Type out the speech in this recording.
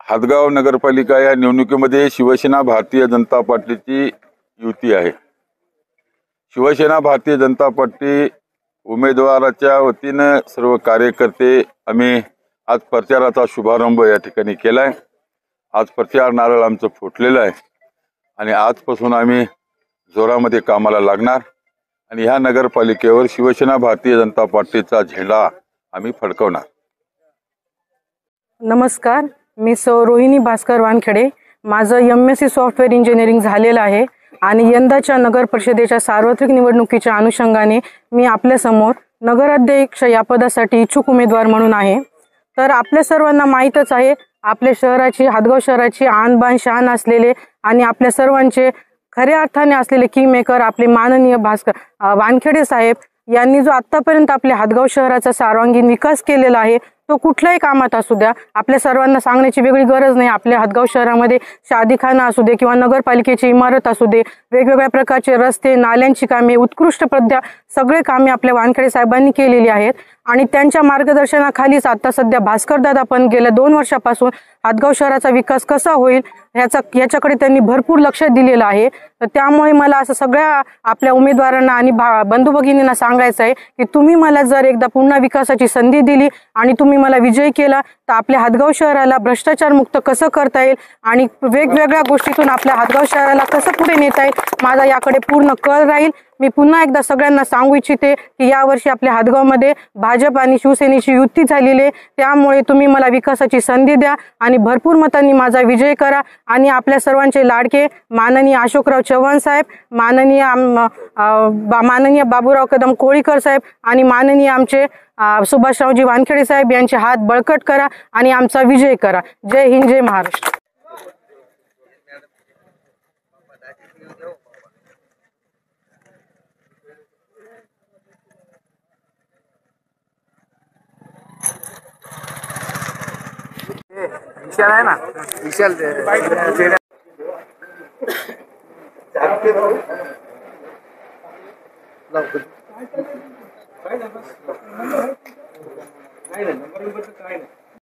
हदगाव नगरपालिका या निवडणुकीमध्ये शिवसेना भारतीय जनता पार्टीची युती आहे। शिवसेना भारतीय जनता पार्टी उमेदवाराच्या वतीने सर्व कार्यकर्ते आम्ही आज प्रचाराचा शुभारंभ या ठिकाणी केलाय। आज प्रचार नारळ आमचं फुटलेलं आहे आणि आजपासून आम्ही जोरामध्ये कामाला लागणार आणि ह्या नगरपालिकेवर शिवसेना भारतीय जनता पार्टीचा झेंडा आम्ही फडकवणार। नमस्कार, मी रोहिणी भास्कर वानखेडे। माझं MSc सॉफ्टवेअर इंजिनिअरिंग झालेलं आहे आणि यंदाच्या नगर परिषदेच्या सार्वत्रिक निवडणुकीच्या अनुषंगाने मी आपल्या समोर नगराध्यक्ष या पदासाठी इच्छुक उमेदवार म्हणून आहे। तर आपल्या सर्वांना माहीतच आहे, आपल्या शहराची हदगाव शहराची आणबाण शान असलेले आणि आपल्या सर्वांचे खऱ्या अर्थाने असलेले किंग मेकर आपले माननीय भास्कर वानखेडे साहेब यांनी जो आतापर्यंत आपल्या हदगाव शहराचा सर्वांगीण विकास केलेला आहे तो कुठल्याही कामात असू द्या, आपल्या सर्वांना सांगण्याची वेगळी गरज नाही। आपल्या हदगाव शहरामध्ये शादीखाना असू दे किंवा नगरपालिकेची इमारत असू दे, वेगवेगळ्या प्रकारचे रस्ते नाल्यांची कामे, उत्कृष्ट पद्धत सगळे कामे आपल्या वानखेडे साहेबांनी केलेली आहेत आणि त्यांच्या मार्गदर्शनाखालीच आता सध्या भास्कर दादा पण गेल्या 2 वर्षापासून हदगाव शहराचा विकास कसा होईल याच्याकडे त्यांनी भरपूर लक्ष दिलेलं आहे। तर त्यामुळे मला असं सगळ्या आपल्या उमेदवारांना आणि बंधू भगिनींना सांगायचं आहे की तुम्ही मला जर एकदा पुन्हा विकासाची संधी दिली आणि तुम्ही मला विजयी केला तर आपल्या हदगाव शहराला भ्रष्टाचार मुक्त कसं करता येईल आणि वेगवेगळ्या गोष्टीतून आपल्या हदगाव शहराला कसं पुढे नेता येईल माझा याकडे पूर्ण कल राहील। मी पुन्हा एकदा सगळ्यांना सांगू इच्छिते की यावर्षी आपल्या हदगावमध्ये भाजप आणि शिवसेनेची युती झालेली आहे, त्यामुळे तुम्ही मला विकासाची संधी द्या आणि भरपूर मतांनी माझा विजय करा आणि आपल्या सर्वांचे लाडके माननीय अशोकराव चव्हाण साहेब, माननीय बाबूराव कदम कोळीकर साहेब आणि माननीय आमचे सुभाषरावजी वानखेडे साहेब यांचे हात बळकट करा आणि आमचा विजय करा। जय हिंद, जय महाराष्ट्र। विशाल है ना, विशाल काय